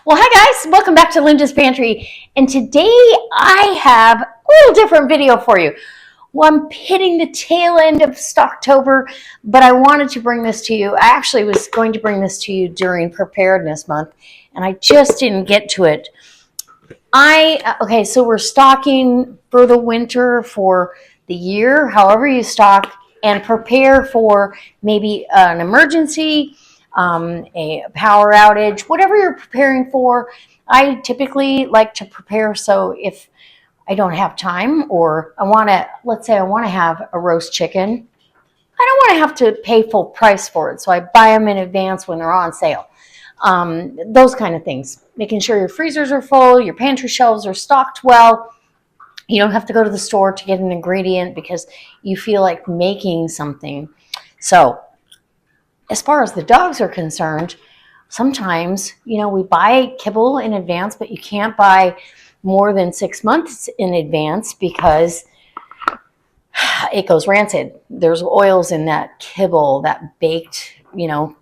Well, hi guys, welcome back to Linda's Pantry. And today I have a little different video for you. Well, I'm hitting the tail end of Stocktober, but I wanted to bring this to you. I actually was going to bring this to you during Preparedness Month, and I just didn't get to it. Okay, so we're stocking for the winter, for the year, however you stock, and prepare for maybe an emergency, a power outage, whatever you're preparing for. I typically like to prepare so if I don't have time or I want to, let's say I want to have a roast chicken, I don't want to have to pay full price for it. So I buy them in advance when they're on sale. Those kind of things. Making sure your freezers are full, your pantry shelves are stocked well. You don't have to go to the store to get an ingredient because you feel like making something. So as far as the dogs are concerned, sometimes, we buy kibble in advance, but you can't buy more than 6 months in advance because it goes rancid. There's oils in that kibble, that baked,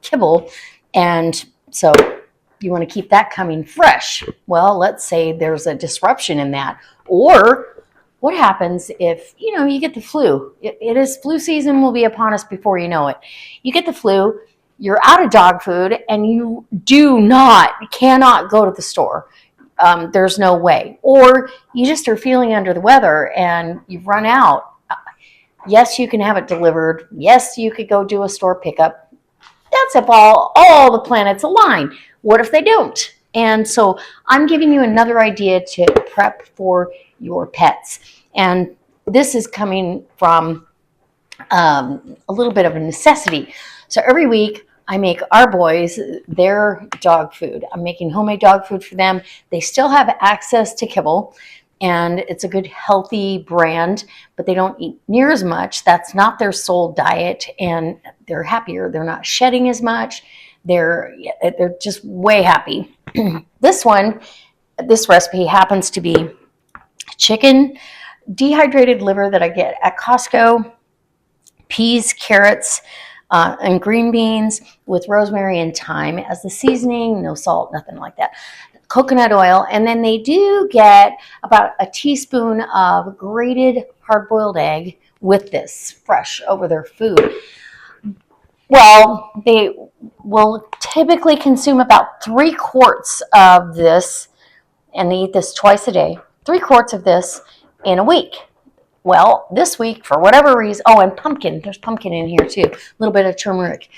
kibble. And so you want to keep that coming fresh. Well, let's say there's a disruption in that. Or what happens if, you get the flu? It is flu season will be upon us before you know it. You get the flu, you're out of dog food, and you cannot go to the store. There's no way. Or you just are feeling under the weather and you've run out. Yes, you can have it delivered. Yes, you could go do a store pickup. That's if all the planets align. What if they don't? And so I'm giving you another idea to prep for your pets. And this is coming from a little bit of a necessity. So every week I make our boys their dog food. I'm making homemade dog food for them. They still have access to kibble, and it's a good healthy brand, but they don't eat near as much. That's not their sole diet, and they're happier. They're not shedding as much. They're just way happy. This recipe happens to be chicken dehydrated liver that I get at Costco, peas, carrots, and green beans with rosemary and thyme as the seasoning, no salt, nothing like that. Coconut oil, and then they do get about a teaspoon of grated hard-boiled egg with this fresh over their food. Well, they will typically consume about 3 quarts of this, and they eat this twice a day. 3 quarts of this in a week. Well, this week, for whatever reason, and pumpkin. There's pumpkin in here too. A little bit of turmeric.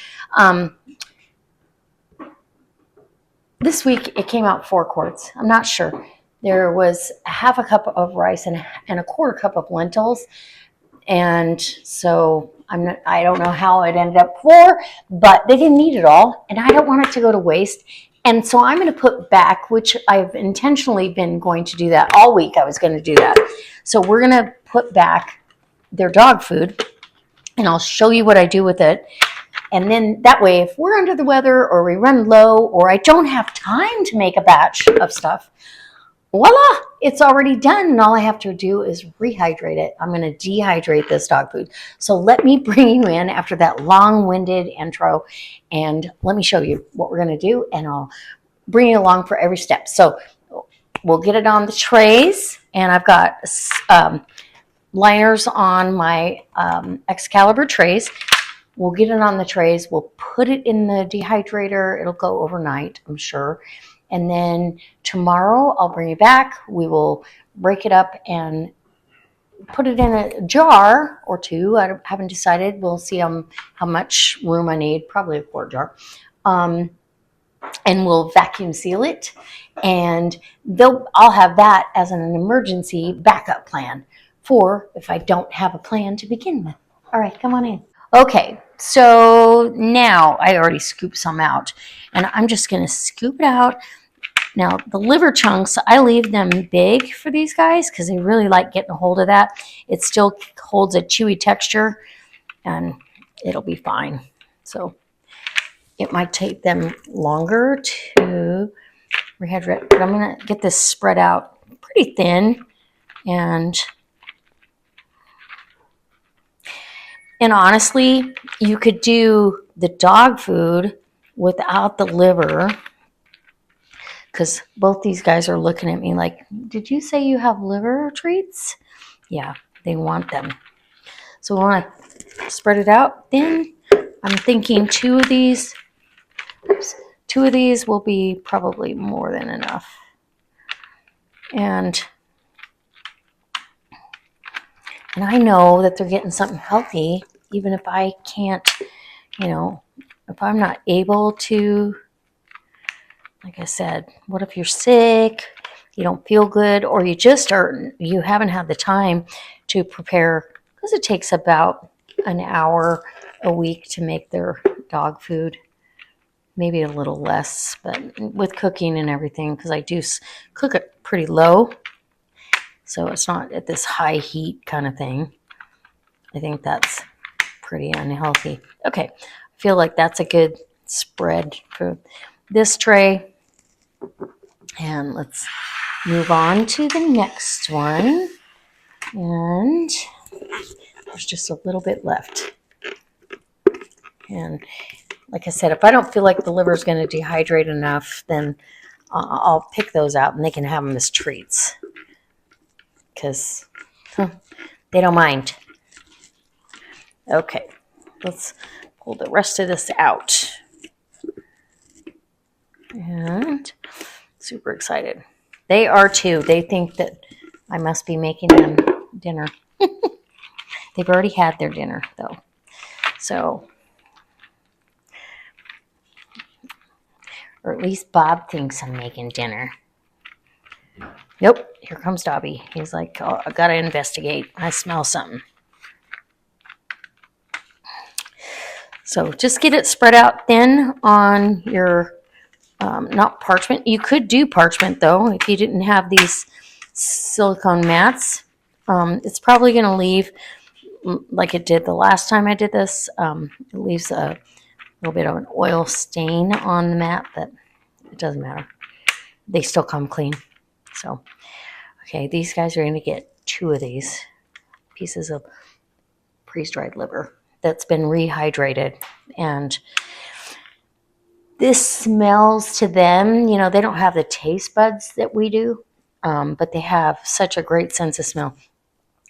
This week, it came out 4 quarts. I'm not sure. There was a half a cup of rice and a quarter cup of lentils. And so I don't know how it ended up 4, but they didn't eat it all. And I don't want it to go to waste. And so I'm going to put back, which I've intentionally been going to do that all week. I was going to do that. So we're going to put back their dog food, and I'll show you what I do with it. And then that way, if we're under the weather or we run low or I don't have time to make a batch of stuff, voila, it's already done. And all I have to do is rehydrate it. I'm going to dehydrate this dog food. So let me bring you in after that long-winded intro, and let me show you what we're going to do, and I'll bring you along for every step. So we'll get it on the trays, and I've got liners on my Excalibur trays. We'll get it on the trays. We'll put it in the dehydrator. It'll go overnight, I'm sure. And then tomorrow I'll bring it back. We will break it up and put it in a jar or 2. I haven't decided. We'll see how much room I need. Probably a quart jar. And we'll vacuum seal it. And I'll have that as an emergency backup plan for if I don't have a plan to begin with. All right, come on in. Okay, so now I already scooped some out, and I'm just going to scoop it out. Now, the liver chunks, I leave them big for these guys because they really like getting a hold of that. It still holds a chewy texture, and it'll be fine. So it might take them longer to rehydrate, but I'm going to get this spread out pretty thin. And honestly, you could do the dog food without the liver, because both these guys are looking at me like, did you say you have liver treats? Yeah, they want them. So we want to spread it out thin. I'm thinking two of these will be probably more than enough. And I know that they're getting something healthy, even if I can't, if I'm not able to. Like I said, what if you're sick, you don't feel good, or you haven't had the time to prepare, because it takes about an hour a week to make their dog food. Maybe a little less, but with cooking and everything, because I do cook it pretty low, so it's not at this high heat kind of thing. I think that's pretty unhealthy. Okay, I feel like that's a good spread for this tray. And let's move on to the next one. And there's just a little bit left. And like I said, if I don't feel like the liver is going to dehydrate enough, then I'll pick those out and they can have them as treats. Because they don't mind. Okay, let's pull the rest of this out. And super excited. They are too. They think that I must be making them dinner. They've already had their dinner though. So, or at least Bob thinks I'm making dinner. Nope, here comes Dobby. He's like, oh, I gotta investigate. I smell something. So just get it spread out thin on your, not parchment. You could do parchment though if you didn't have these silicone mats. It's probably going to leave, like it did the last time I did this, it leaves a little bit of an oil stain on the mat, but it doesn't matter. They still come clean. So, okay, these guys are going to get 2 of these pieces of freeze-dried liver that's been rehydrated. And this smells to them, they don't have the taste buds that we do, but they have such a great sense of smell.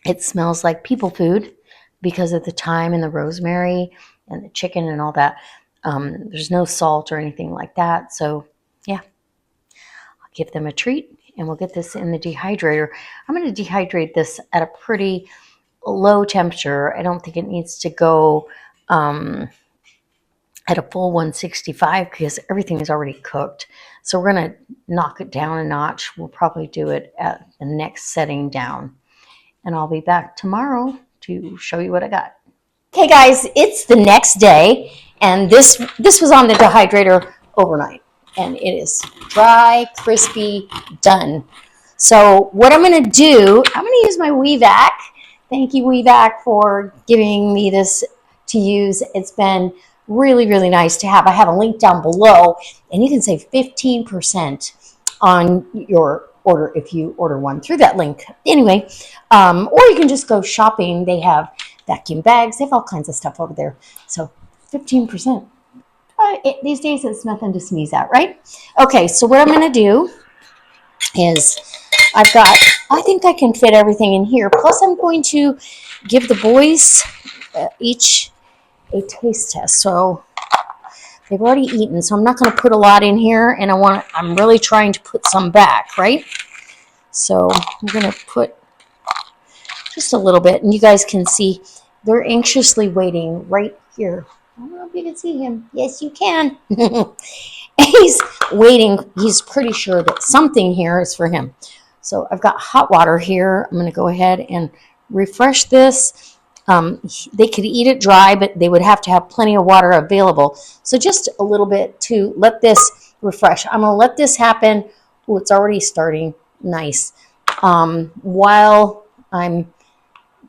It smells like people food because of the thyme and the rosemary and the chicken and all that. There's no salt or anything like that. So, yeah, I'll give them a treat, and we'll get this in the dehydrator. I'm going to dehydrate this at a pretty low temperature. I don't think it needs to go at a full 165 because everything is already cooked. So we're going to knock it down a notch. We'll probably do it at the next setting down. And I'll be back tomorrow to show you what I got. Okay, guys, it's the next day, and this was on the dehydrator overnight, and it is dry, crispy, done. So what I'm going to do, I'm going to use my WeVac. Thank you, WeVac, for giving me this to use. It's been really, really nice to have. I have a link down below, and you can save 15% on your order if you order one through that link. Anyway, or you can just go shopping. They have vacuum bags. They have all kinds of stuff over there. So 15%. These days, it's nothing to sneeze at, right? Okay, so what I'm going to do is I think I can fit everything in here. Plus, I'm going to give the boys each a taste test. So they've already eaten, so I'm not going to put a lot in here, and I'm really trying to put some back, right? So I'm going to put just a little bit, and you guys can see they're anxiously waiting right here. I don't know if you can see him. Yes, you can. He's waiting. He's pretty sure that something here is for him. So I've got hot water here. I'm going to go ahead and refresh this. They could eat it dry, but they would have to have plenty of water available. So just a little bit to let this refresh. I'm going to let this happen. Oh, it's already starting nice. While I'm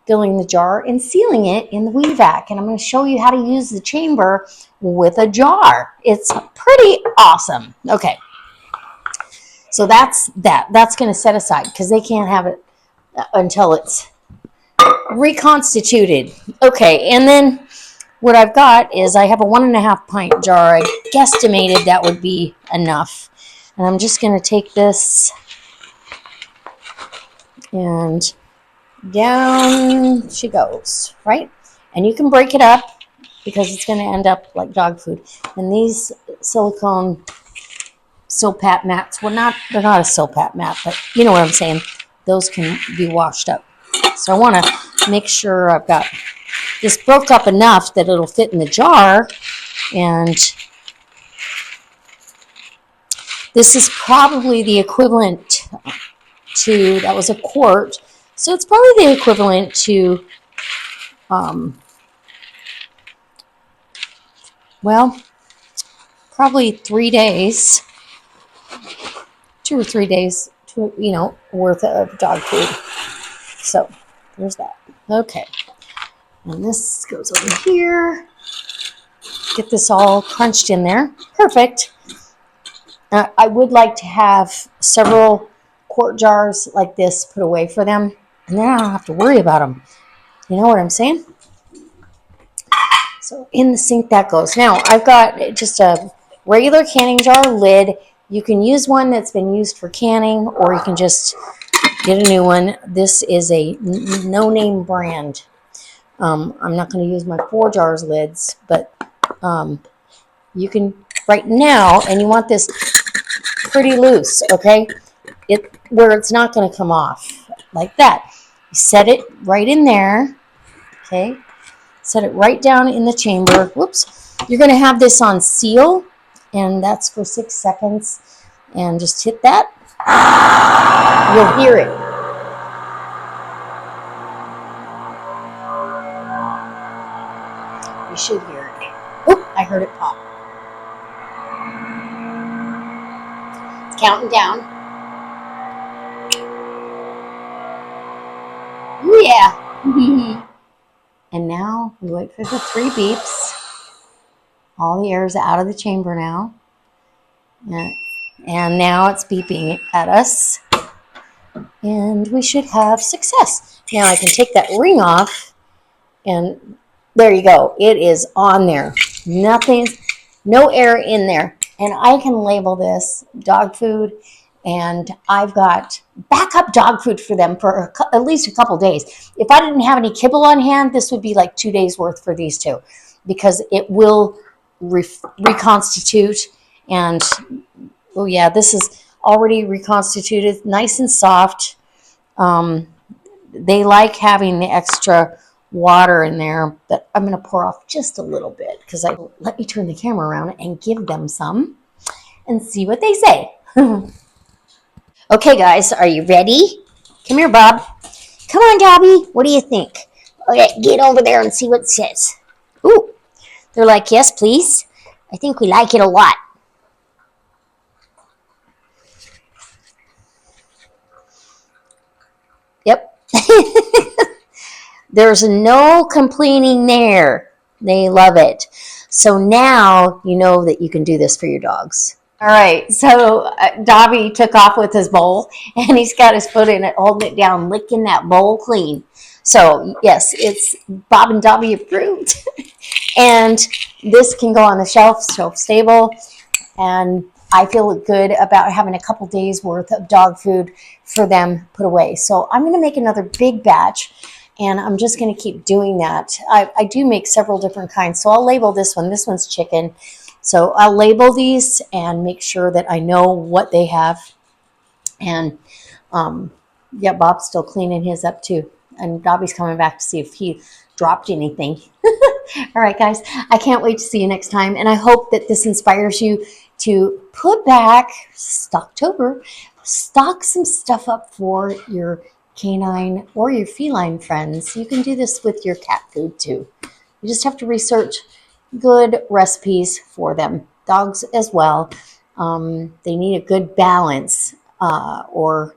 filling the jar and sealing it in the WeVac. And I'm going to show you how to use the chamber with a jar. It's pretty awesome. Okay. So that's that. That's going to set aside because they can't have it until it's reconstituted. Okay, and then what I've got is I have a 1.5 pint jar. I guesstimated that would be enough. And I'm just going to take this and down she goes, right? And you can break it up because it's going to end up like dog food. And these silicone Silpat mats, well, they're not a Silpat mat, but you know what I'm saying. Those can be washed up. So I want to make sure I've got this broke up enough that it'll fit in the jar. And this is probably the equivalent to, that was a quart. So it's probably the equivalent to, well, probably 3 days, 2 or 3 days, worth of dog food. So there's that. Okay. And this goes over here. Get this all crunched in there. Perfect. I would like to have several quart jars like this put away for them. And then I don't have to worry about them. You know what I'm saying? So in the sink that goes. Now I've got just a regular canning jar lid. You can use one that's been used for canning, or you can just get a new one. This is a no-name brand. I'm not going to use my 4 jars lids, but you can right now, and you want this pretty loose, okay? Where it's not going to come off like that. You set it right in there, okay? Set it right down in the chamber. Whoops. You're going to have this on seal, and that's for 6 seconds. And just hit that. You'll hear it. You should hear it. Oop, I heard it pop. It's counting down. Ooh, yeah. And now we wait for the 3 beeps. All the air is out of the chamber now. And now it's beeping at us. And we should have success. Now I can take that ring off. And there you go. It is on there. No air in there. And I can label this dog food. And I've got backup dog food for them for at least a couple days. If I didn't have any kibble on hand, this would be like 2 days worth for these two, because it will reconstitute. And oh yeah, this is already reconstituted, nice and soft. They like having the extra water in there, but I'm going to pour off just a little bit because let me turn the camera around and give them some and see what they say. Okay, guys, are you ready? Come here, Bob. Come on, Dobby. What do you think? Okay, get over there and see what it says. Ooh, they're like, yes, please. I think we like it a lot. Yep. There's no complaining there. They love it. So now you know that you can do this for your dogs. All right, so Dobby took off with his bowl, and he's got his foot in it, holding it down, licking that bowl clean. So, yes, it's Bob and Dobby approved. And this can go on the shelf stable. And I feel good about having a couple days worth of dog food for them put away. So I'm going to make another big batch, and I'm just going to keep doing that. I do make several different kinds. So I'll label this one. This one's chicken. So I'll label these and make sure that I know what they have. And yeah, Bob's still cleaning his up too. And Dobby's coming back to see if he dropped anything. All right, guys, I can't wait to see you next time. And I hope that this inspires you to put back, Stocktober, stock some stuff up for your canine or your feline friends. You can do this with your cat food too. You just have to research good recipes for them. Dogs as well. They need a good balance of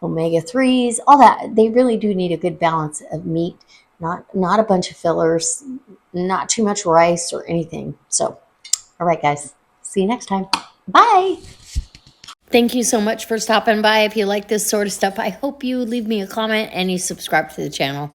omega-3s, all that. They really do need a good balance of meat, not a bunch of fillers, not too much rice or anything. So, all right, guys. See you next time. Bye. Thank you so much for stopping by. If you like this sort of stuff, I hope you leave me a comment and you subscribe to the channel.